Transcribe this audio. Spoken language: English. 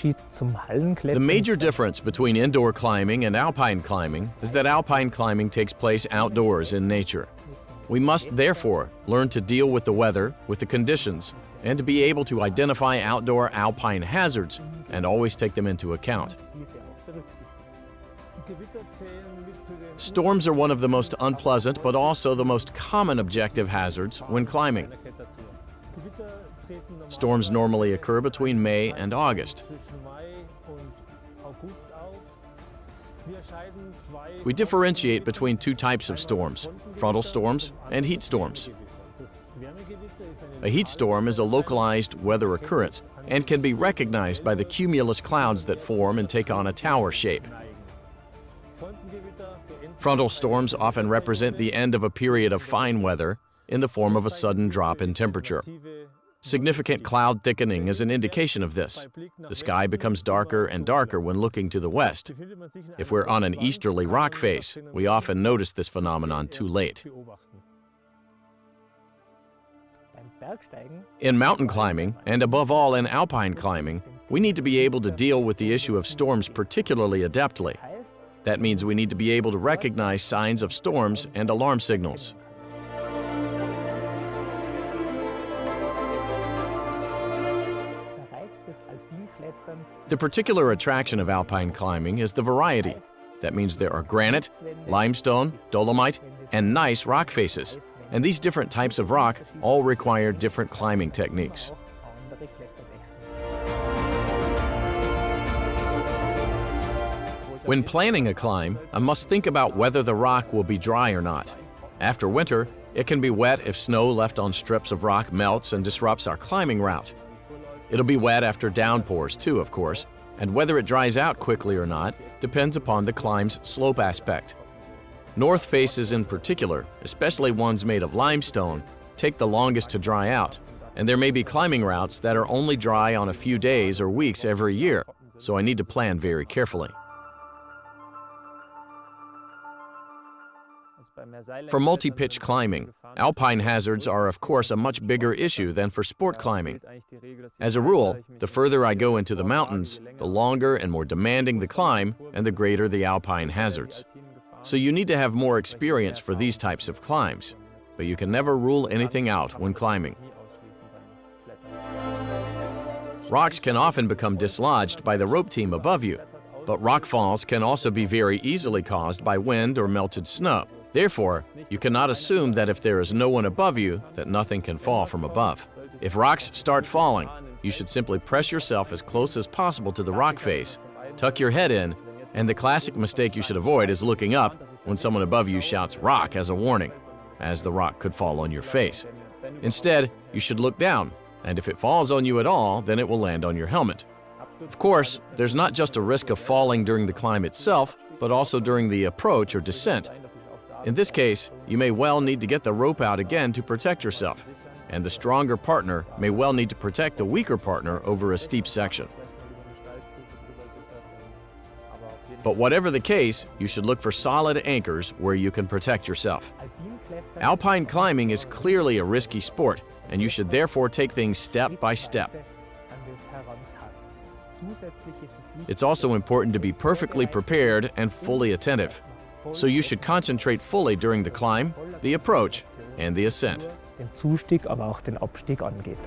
The major difference between indoor climbing and alpine climbing is that alpine climbing takes place outdoors in nature. We must therefore learn to deal with the weather, with the conditions, and to be able to identify outdoor alpine hazards and always take them into account. Storms are one of the most unpleasant but also the most common objective hazards when climbing. Storms normally occur between May and August. We differentiate between two types of storms, frontal storms and heat storms. A heat storm is a localized weather occurrence and can be recognized by the cumulus clouds that form and take on a tower shape. Frontal storms often represent the end of a period of fine weather in the form of a sudden drop in temperature. Significant cloud thickening is an indication of this. The sky becomes darker and darker when looking to the west. If we're on an easterly rock face, we often notice this phenomenon too late. In mountain climbing, and above all in alpine climbing, we need to be able to deal with the issue of storms particularly adeptly. That means we need to be able to recognize signs of storms and alarm signals. The particular attraction of alpine climbing is the variety. That means there are granite, limestone, dolomite, and gneiss rock faces. And these different types of rock all require different climbing techniques. When planning a climb, I must think about whether the rock will be dry or not. After winter, it can be wet if snow left on strips of rock melts and disrupts our climbing route. It'll be wet after downpours too, of course, and whether it dries out quickly or not depends upon the climb's slope aspect. North faces in particular, especially ones made of limestone, take the longest to dry out, and there may be climbing routes that are only dry on a few days or weeks every year, so I need to plan very carefully. For multi-pitch climbing, alpine hazards are of course a much bigger issue than for sport climbing. As a rule, the further I go into the mountains, the longer and more demanding the climb and the greater the alpine hazards. So you need to have more experience for these types of climbs, but you can never rule anything out when climbing. Rocks can often become dislodged by the rope team above you, but rock falls can also be very easily caused by wind or melted snow. Therefore, you cannot assume that if there is no one above you, that nothing can fall from above. If rocks start falling, you should simply press yourself as close as possible to the rock face, tuck your head in, and the classic mistake you should avoid is looking up when someone above you shouts "rock" as a warning, as the rock could fall on your face. Instead, you should look down, and if it falls on you at all, then it will land on your helmet. Of course, there's not just a risk of falling during the climb itself, but also during the approach or descent. In this case, you may well need to get the rope out again to protect yourself, and the stronger partner may well need to protect the weaker partner over a steep section. But whatever the case, you should look for solid anchors where you can protect yourself. Alpine climbing is clearly a risky sport, and you should therefore take things step by step. It's also important to be perfectly prepared and fully attentive. So you should concentrate fully during the climb, the approach, and the ascent. Den Zustieg, aber auch den Abstieg angeht.